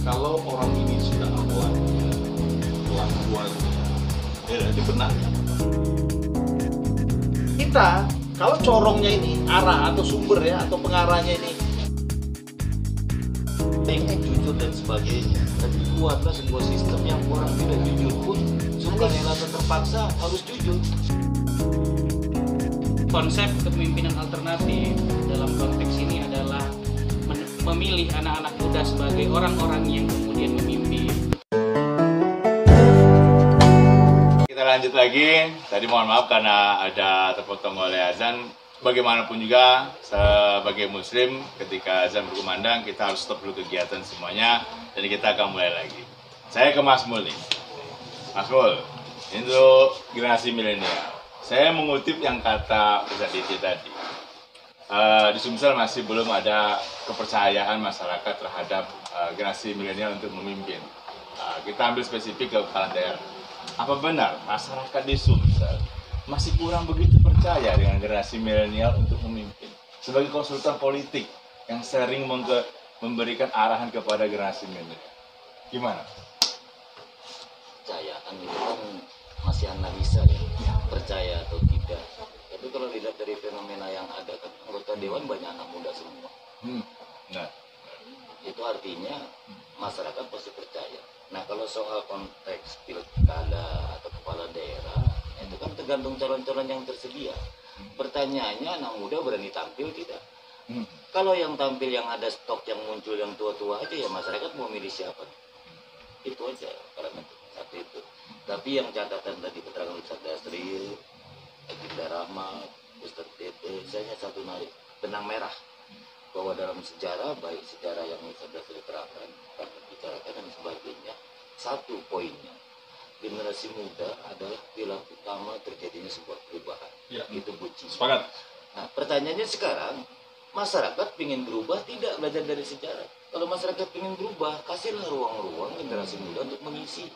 kalau orang ini sudah awalnya kelakuannya, ya itu benar. Kita kalau corongnya ini arah atau sumber ya atau pengarahnya ini pengen jujur dan sebagainya, tapi buatlah sebuah sistem yang orang tidak jujur pun sukarela atau terpaksa harus jujur. Konsep kepemimpinan alternatif dalam konteks ini adalah memilih anak-anak muda sebagai orang-orang yang kemudian memimpin. Kita lanjut lagi. Tadi mohon maaf karena ada terpotong oleh azan. Bagaimanapun juga sebagai muslim ketika azan berkumandang kita harus stop dulu kegiatan semuanya dan kita akan mulai lagi. Saya ke Mas Mul nih. Mas Mul, untuk generasi milenial. Saya mengutip yang kata Ustadz Diti tadi. Di Sumsel masih belum ada kepercayaan masyarakat terhadap generasi milenial untuk memimpin. Kita ambil spesifik ke kepala daerah. Apa benar masyarakat di Sumsel masih kurang begitu percaya dengan generasi milenial untuk memimpin? Sebagai konsultan politik yang sering memberikan arahan kepada generasi milenial, gimana? Kepercayaan itu kan masih analisa ya, percaya atau tidak. Tapi kalau dilihat dari fenomena yang ada kan anggota dewan banyak anak muda semua. Nah, Itu artinya masyarakat pasti percaya. Nah kalau soal konteks pilkada atau kepala daerah itu kan tergantung calon-calon yang tersedia. Pertanyaannya anak muda berani tampil tidak? Kalau yang tampil yang ada stok yang muncul yang tua-tua aja ya masyarakat mau milih siapa? Itu aja parameter satu itu. Tapi yang catatan tadi keterangan Ustaz Dasril, Adinda Rahmat, Ustaz Tete, saya satu narik benang merah bahwa dalam sejarah baik sejarah yang Ustaz Dasril terangkan, bicarakan dan sebagainya, satu poinnya generasi muda adalah pilar utama terjadinya sebuah perubahan. Ya. Itu buci. sepakat. Nah, pertanyaannya sekarang, masyarakat ingin berubah tidak belajar dari sejarah? Kalau masyarakat ingin berubah, kasihlah ruang-ruang generasi muda untuk mengisi.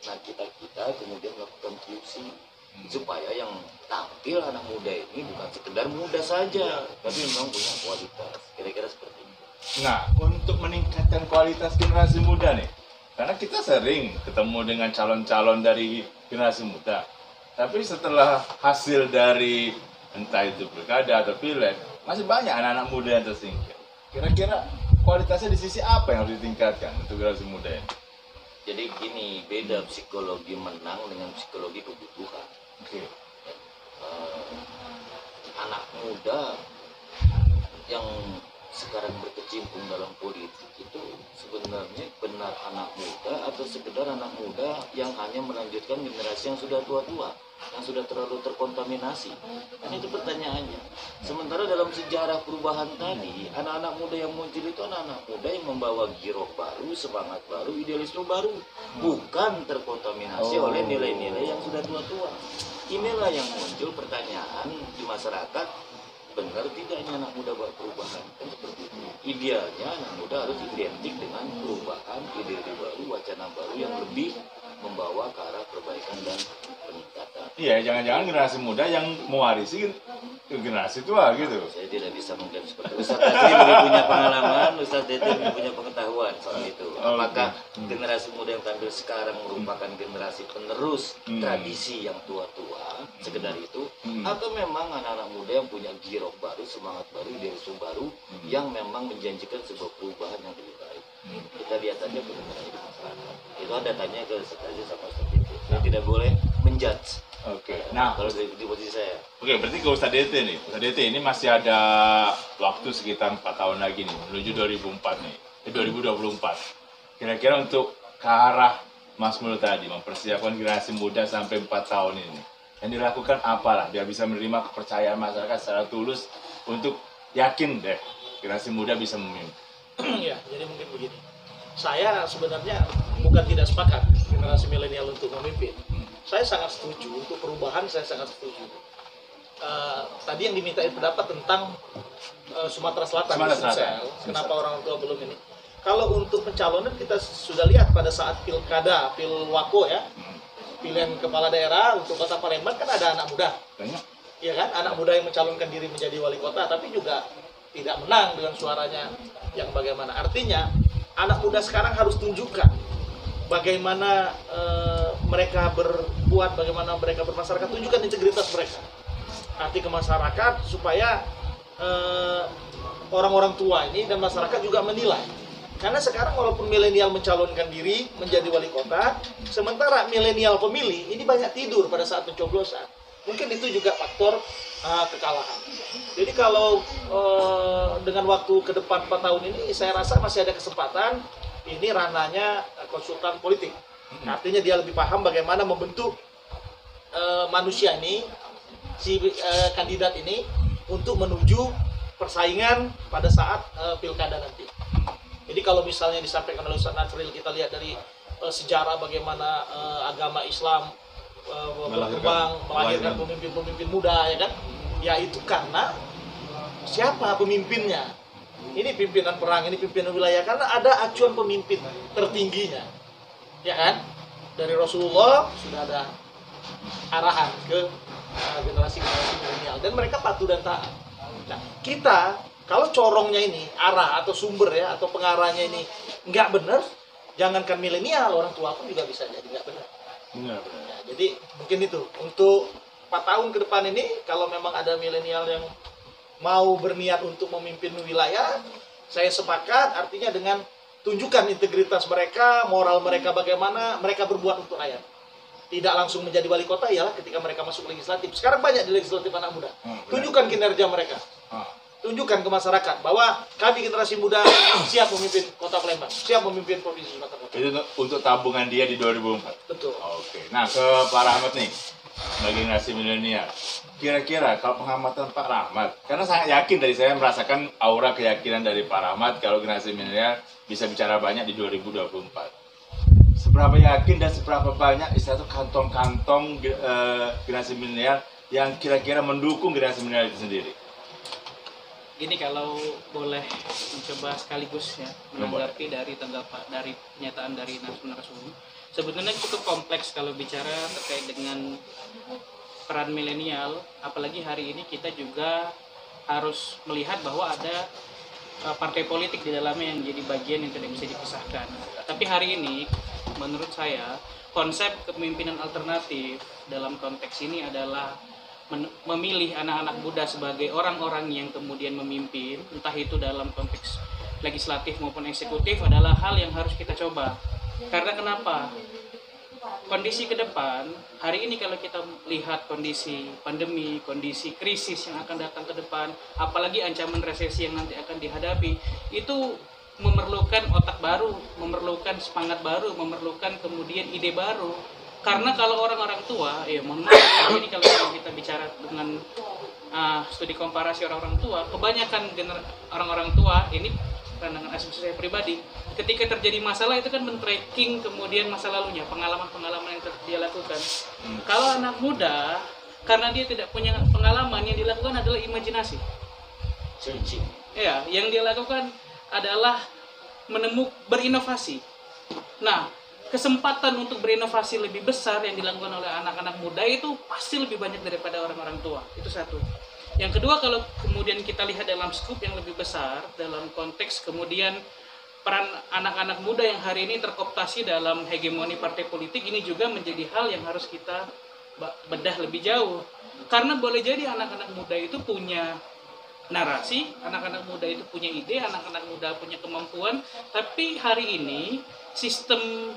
Nah, kita kemudian melakukan QC supaya yang tampil anak muda ini bukan sekedar muda saja, tapi memang punya kualitas. Kira-kira seperti itu. Nah, untuk meningkatkan kualitas generasi muda nih, karena kita sering ketemu dengan calon-calon dari generasi muda, tapi setelah hasil dari entah itu pilkada atau pileg, masih banyak anak-anak muda yang tersingkir. Kira-kira kualitasnya di sisi apa yang harus ditingkatkan untuk generasi muda ini? Jadi gini, beda psikologi menang dengan psikologi kebutuhan. Oke. Anak muda yang sekarang berkecimpung dalam politik itu sebenarnya benar anak muda atau sekedar anak muda yang hanya melanjutkan generasi yang sudah tua-tua, yang sudah terlalu terkontaminasi? Kan itu pertanyaannya. Sementara dalam sejarah perubahan tadi, anak-anak muda yang muncul itu anak-anak muda yang membawa giroh baru, semangat baru, idealisme baru, bukan terkontaminasi oleh nilai-nilai yang sudah tua-tua. Inilah yang muncul pertanyaan di masyarakat, benar tidak ini anak muda buat perubahan? Kan seperti itu. Idealnya anak muda harus identik dengan perubahan, ide-ide baru, wacana baru yang lebih membawa ke arah perbaikan dan peningkatan. Iya, jangan-jangan generasi muda yang mewarisi generasi tua gitu. Saya tidak bisa mengklaim seperti itu. Ustaz Tasri lebih punya pengalaman, Ustaz Tete lebih punya pengetahuan soal itu. Apakah generasi muda yang tampil sekarang merupakan generasi penerus tradisi yang tua-tua, sekedar itu, atau memang anak-anak muda yang punya giroh baru, semangat baru, idealisme baru, yang memang menjanjikan sebuah perubahan yang lebih baik. Kita lihat aja bagaimana di masyarakat. Itu ada tanya ke Ustaz Tasri sama Ustaz Tete. Saya tidak boleh menjudge. Oke. Nah, Kalau di posisi saya. oke, berarti ke Ustadz Dete nih. Ustadz Dete ini masih ada waktu sekitar 4 tahun lagi nih, menuju 2004 nih. 2024. Kira-kira untuk ke arah Mas Mul tadi, mempersiapkan generasi muda sampai 4 tahun ini. Yang dilakukan apalah biar bisa menerima kepercayaan masyarakat secara tulus untuk yakin deh generasi muda bisa memimpin. Ya, jadi mungkin begini. Saya sebenarnya bukan tidak sepakat generasi milenial untuk memimpin. Saya sangat setuju untuk perubahan, saya sangat setuju. Tadi yang diminta pendapat tentang Sumatera Selatan, kenapa orang tua belum ini? Kalau untuk pencalonan kita sudah lihat pada saat pilkada, pilwako ya, pilihan kepala daerah untuk kota Palembang kan ada anak muda. Banyak. Iya kan, anak muda yang mencalonkan diri menjadi wali kota, tapi juga tidak menang dengan suaranya yang bagaimana. Artinya anak muda sekarang harus tunjukkan bagaimana mereka berbuat, bagaimana mereka bermasyarakat, tunjukkan integritas mereka nanti ke masyarakat supaya orang-orang tua ini dan masyarakat juga menilai. Karena sekarang walaupun milenial mencalonkan diri menjadi wali kota, sementara milenial pemilih ini banyak tidur pada saat pencoblosan. Mungkin itu juga faktor kekalahan. Jadi kalau dengan waktu ke depan 4 tahun ini, saya rasa masih ada kesempatan. Ini ranahnya konsultan politik. Artinya dia lebih paham bagaimana membentuk manusia ini, si kandidat ini, untuk menuju persaingan pada saat pilkada nanti. Jadi kalau misalnya disampaikan oleh Ustaz Natsril, kita lihat dari sejarah bagaimana agama Islam berkembang, melahirkan pemimpin-pemimpin muda, ya kan? Ya itu karena siapa pemimpinnya? Ini pimpinan perang, ini pimpinan wilayah, karena ada acuan pemimpin tertingginya, ya kan? Dari Rasulullah sudah ada arahan ke generasi milenial dan mereka patuh dan taat. Nah, kita kalau corongnya ini, arah atau sumber ya, atau pengarahnya ini nggak benar, jangankan milenial, orang tua pun juga bisa jadi nggak benar. Ya, jadi mungkin itu, untuk 4 tahun ke depan ini, kalau memang ada milenial yang mau berniat untuk memimpin wilayah, saya sepakat, artinya dengan tunjukkan integritas mereka, moral mereka bagaimana, mereka berbuat untuk rakyat. Tidak langsung menjadi wali kota, ialah ketika mereka masuk legislatif. Sekarang banyak di legislatif anak muda. Tunjukkan kinerja mereka. Tunjukkan ke masyarakat bahwa kami generasi muda siap memimpin Kota Palembang, siap memimpin Provinsi Sumatera Utara. Itu untuk tabungan dia di 2004. Betul. Oke. Nah, ke Pak Rahmat nih, bagi generasi milenial. Kira-kira kalau pengamatan Pak Rahmat, karena sangat yakin dari saya merasakan aura keyakinan dari Pak Rahmat kalau generasi milenial bisa bicara banyak di 2024. Seberapa yakin dan seberapa banyak istilah kantong-kantong generasi milenial yang kira-kira mendukung generasi milenial itu sendiri? Gini, kalau boleh mencoba sekaligus ya menanggapi dari pernyataan dari narasumber, sebetulnya cukup kompleks kalau bicara terkait dengan peran milenial, apalagi hari ini kita juga harus melihat bahwa ada partai politik di dalamnya yang jadi bagian yang tidak bisa dipisahkan. Tapi hari ini menurut saya konsep kepemimpinan alternatif dalam konteks ini adalah memilih anak-anak muda sebagai orang-orang yang kemudian memimpin, entah itu dalam konteks legislatif maupun eksekutif, adalah hal yang harus kita coba. Karena kenapa? Kondisi ke depan, hari ini kalau kita lihat kondisi pandemi, kondisi krisis yang akan datang ke depan, apalagi ancaman resesi yang nanti akan dihadapi, itu memerlukan otak baru, memerlukan semangat baru, memerlukan kemudian ide baru. Karena kalau orang-orang tua, ya mohon maaf, ini kalau kita bicara dengan studi komparasi orang-orang tua, kebanyakan orang-orang tua, ini pandangan asumsi saya pribadi, ketika terjadi masalah itu kan men-tracking kemudian masa lalunya, pengalaman-pengalaman yang dia lakukan. Kalau anak muda, karena dia tidak punya pengalaman, yang dilakukan adalah imajinasi. Ya, yang dia lakukan adalah berinovasi. Nah, kesempatan untuk berinovasi lebih besar yang dilakukan oleh anak-anak muda itu pasti lebih banyak daripada orang-orang tua. Itu satu. Yang kedua, kalau kemudian kita lihat dalam skup yang lebih besar, dalam konteks kemudian peran anak-anak muda yang hari ini terkooptasi dalam hegemoni partai politik, ini juga menjadi hal yang harus kita bedah lebih jauh. Karena boleh jadi anak-anak muda itu punya narasi, anak-anak muda itu punya ide, anak-anak muda punya kemampuan, tapi hari ini sistem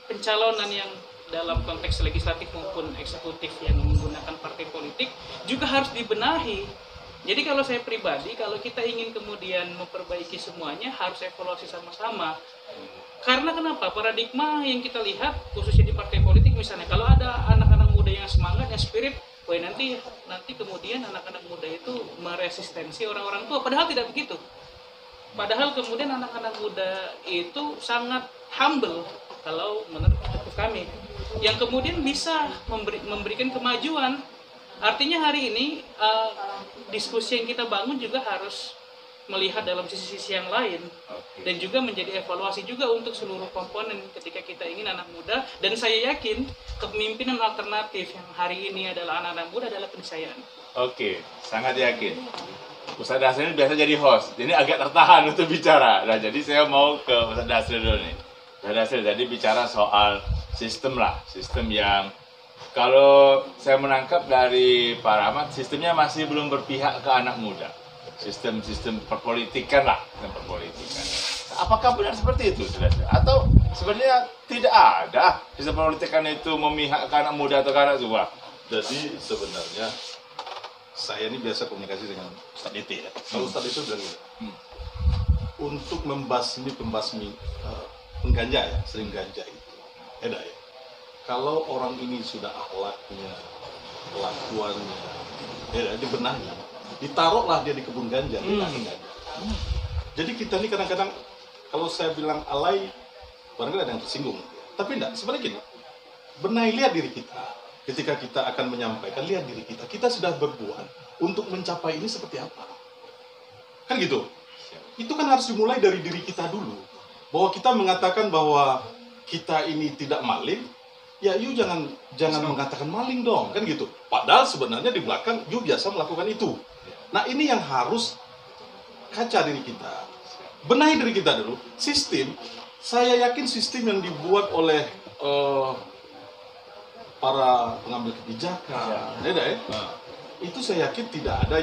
pencalonan yang dalam konteks legislatif maupun eksekutif yang menggunakan partai politik juga harus dibenahi. Jadi kalau saya pribadi, kalau kita ingin kemudian memperbaiki semuanya, harus evaluasi sama-sama. Karena kenapa? Paradigma yang kita lihat, khususnya di partai politik misalnya, kalau ada anak-anak muda yang semangat, yang spirit, nanti kemudian anak-anak muda itu meresistensi orang-orang tua. Padahal tidak begitu. Padahal kemudian anak-anak muda itu sangat humble, kalau menurut kami, yang kemudian bisa memberikan kemajuan. Artinya hari ini diskusi yang kita bangun juga harus melihat dalam sisi-sisi yang lain, dan juga menjadi evaluasi juga untuk seluruh komponen ketika kita ingin anak muda. Dan saya yakin kepemimpinan alternatif yang hari ini adalah anak-anak muda adalah keniscayaan. Oke, sangat yakin. Ustadz Dasril ini biasa jadi host, jadi agak tertahan untuk bicara. Nah, jadi saya mau ke Ustadz Dasril dulu nih. Ustadz Dasril tadi bicara soal sistem lah, sistem yang kalau saya menangkap dari Pak Rahmat, sistemnya masih belum berpihak ke anak muda. Sistem perpolitikan lah, sistem perpolitikan. Apakah benar seperti itu, Saudara? Atau sebenarnya tidak ada sistem perpolitikan itu memihak ke anak muda atau ke anak tua? Jadi sebenarnya saya ini biasa komunikasi dengan Ustadz Iti ya. Kalau Ustadz itu bilang gini, untuk membasmi pengganja ya, sering ganja itu, ya. Kalau orang ini sudah akhlaknya, kelakuannya, ya, dibenahi, ditaruhlah dia di kebun ganja, di kaki ganja. Jadi kita ini kadang-kadang kalau saya bilang alay, barangkali ada yang tersinggung. Tapi enggak, sebenarnya gini, benahi, lihat diri kita. Ketika kita akan menyampaikan, lihat diri kita. Kita sudah berbuat untuk mencapai ini seperti apa. Kan gitu. Itu kan harus dimulai dari diri kita dulu. Bahwa kita mengatakan bahwa kita ini tidak maling, ya you jangan mengatakan maling dong, kan gitu. Padahal sebenarnya di belakang you biasa melakukan itu. Nah ini yang harus kaca diri kita. Benahi diri kita dulu. Sistem, saya yakin sistem yang dibuat oleh para pengambil kebijakan, itu saya yakin tidak ada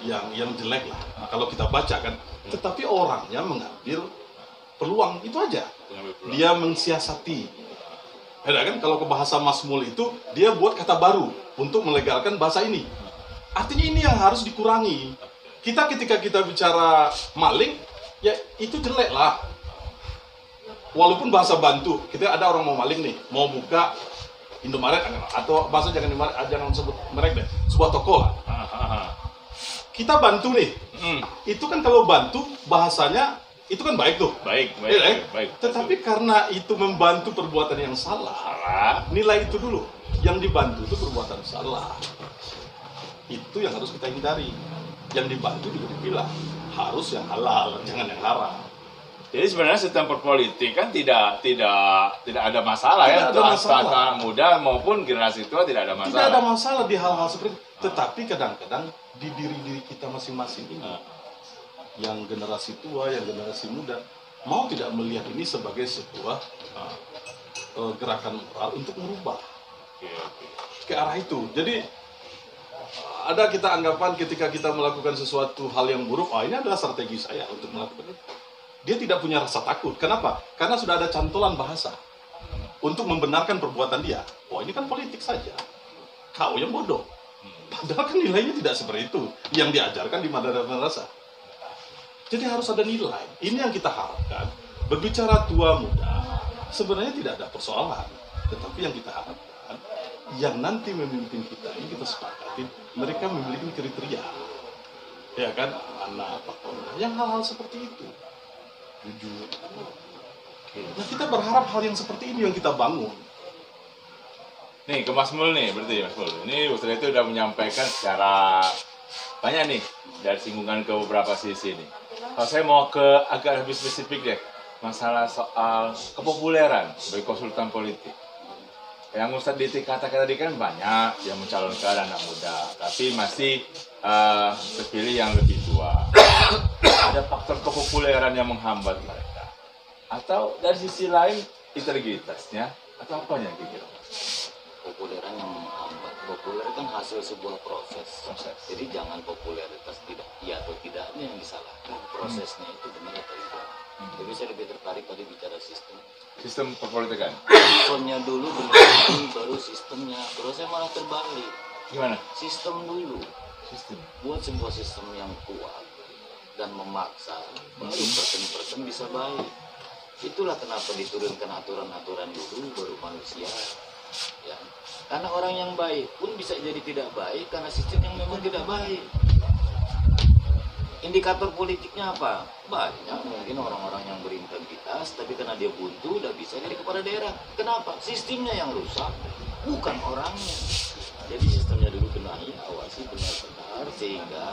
yang jelek lah. Kalau kita baca kan, tetapi orangnya mengambil peluang itu aja. Dia mensiasati. Kan kalau ke bahasa Mas Mul itu dia buat kata baru untuk melegalkan bahasa ini. Artinya ini yang harus dikurangi. Kita ketika kita bicara maling, ya itu jelek lah. Walaupun bahasa bantu, kita ada orang mau maling nih, mau buka Indomaret atau bahasa jangan sebut merek deh, sebuah toko lah. Kita bantu nih. Itu kan kalau bantu bahasanya itu kan baik tuh. Baik. Tetapi karena itu membantu perbuatan yang salah, nilai itu dulu. Yang dibantu itu perbuatan salah. Itu yang harus kita hindari. Yang dibantu juga dibilang harus yang halal, jangan yang haram. Jadi sebenarnya sistem perpolitik kan tidak ada masalah tidak ya ada masalah. Anak muda maupun generasi tua tidak ada masalah. Tidak ada masalah di hal-hal seperti itu. Tetapi kadang-kadang di diri kita masing-masing ini, yang generasi tua, yang generasi muda, mau tidak melihat ini sebagai sebuah gerakan moral untuk merubah ke arah itu. Jadi ada kita anggapan ketika kita melakukan sesuatu hal yang buruk, ini adalah strategi saya untuk melakukan itu. Dia tidak punya rasa takut. Kenapa? Karena sudah ada cantolan bahasa untuk membenarkan perbuatan dia. Ini kan politik saja. Kau yang bodoh. Padahal kan nilainya tidak seperti itu yang diajarkan di madrasah. Jadi harus ada nilai. Ini yang kita harapkan. Berbicara tua muda, sebenarnya tidak ada persoalan. Tetapi yang kita harapkan, yang nanti memimpin kita ini kita sepakati, mereka memiliki kriteria. Ya kan? Anak, yang hal-hal seperti itu. Jujur. Nah kita berharap hal yang seperti ini yang kita bangun. Nih ke Mas Mul nih, berarti Mas Mul. Ini Ustadz itu sudah menyampaikan secara banyak nih dari singgungan ke beberapa sisi nih. Kalau saya mau ke agak lebih spesifik deh, masalah soal kepopuleran sebagai konsultan politik. Yang Ustadz Diti katakan tadi kan banyak yang mencalonkan anak muda, tapi masih terpilih yang lebih tua. Ada faktor kepopuleran yang menghambat mereka, atau dari sisi lain integritasnya, atau apanya kira-kira? Populeran yang menghambat. Populer kan hasil sebuah proses. Jadi jangan popularitas tidak iya atau tidaknya yang disalahkan. Prosesnya itu benar atau tidak. Jadi saya lebih tertarik tadi bicara sistem perpolitikan. Sistemnya dulu baru sistemnya. Terus saya malah terbalik. Gimana? Sistem dulu. Sistem. Buat sebuah sistem yang kuat dan memaksa, baru person bisa baik. Itulah kenapa diturunkan aturan-aturan dulu, baru manusia. Ya. Karena orang yang baik pun bisa jadi tidak baik karena sistem yang memang tidak baik. Indikator politiknya apa? Banyak mungkin orang-orang yang berintegritas, tapi karena dia buntu, udah bisa jadi kepala daerah. Kenapa? Sistemnya yang rusak, bukan orangnya. Jadi sistemnya dulu benahi, awasi benar-benar, sehingga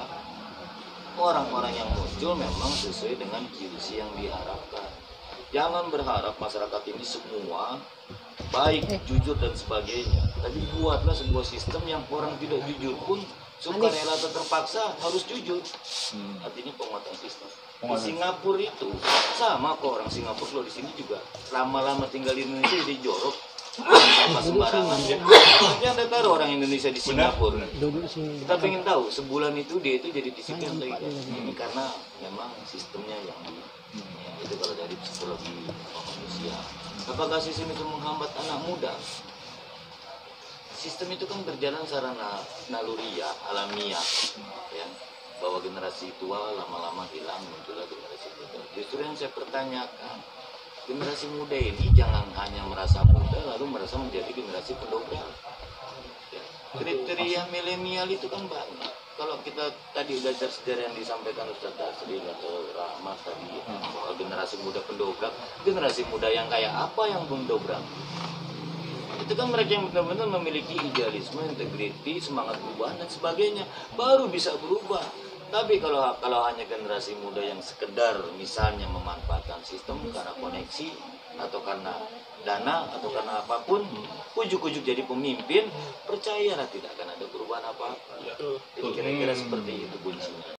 orang-orang yang muncul memang sesuai dengan QC yang diharapkan. Jangan berharap masyarakat ini semua baik, jujur dan sebagainya. Tapi buatlah sebuah sistem yang orang tidak jujur pun suka rela atau terpaksa harus jujur. Artinya penguatan sistem. Di Singapura itu sama kok, orang Singapura kalau di sini juga lama-lama tinggal di Indonesia jadi jorok, sampah sembarangan. Tapi Anda tahu orang Indonesia di Singapura, kita pengen tahu sebulan itu dia itu jadi disiplin atau tidak. Ini karena memang sistemnya yang itu kalau dari psikologi manusia. Apakah sistem itu menghambat anak muda? Sistem itu kan berjalan secara naluriah, alamiah, ya. Bahwa generasi tua lama-lama hilang, muncullah generasi muda. Justru yang saya pertanyakan, generasi muda ini jangan hanya merasa muda lalu merasa menjadi generasi pendobrak. Ya. Kriteria milenial itu kan banyak. Kalau kita tadi belajar sejarah yang disampaikan Ustaz Tasril atau Rahmat tadi, soal generasi muda pendobrak, generasi muda yang kayak apa yang mendobrak? Itu kan mereka yang benar-benar memiliki idealisme, integriti, semangat perubahan dan sebagainya, baru bisa berubah. Tapi kalau hanya generasi muda yang sekedar misalnya memanfaatkan sistem karena koneksi atau karena dana atau karena apapun, ujuk-ujuk jadi pemimpin, percayalah tidak akan ada perubahan apa-apa. Jadi kira-kira seperti itu kuncinya.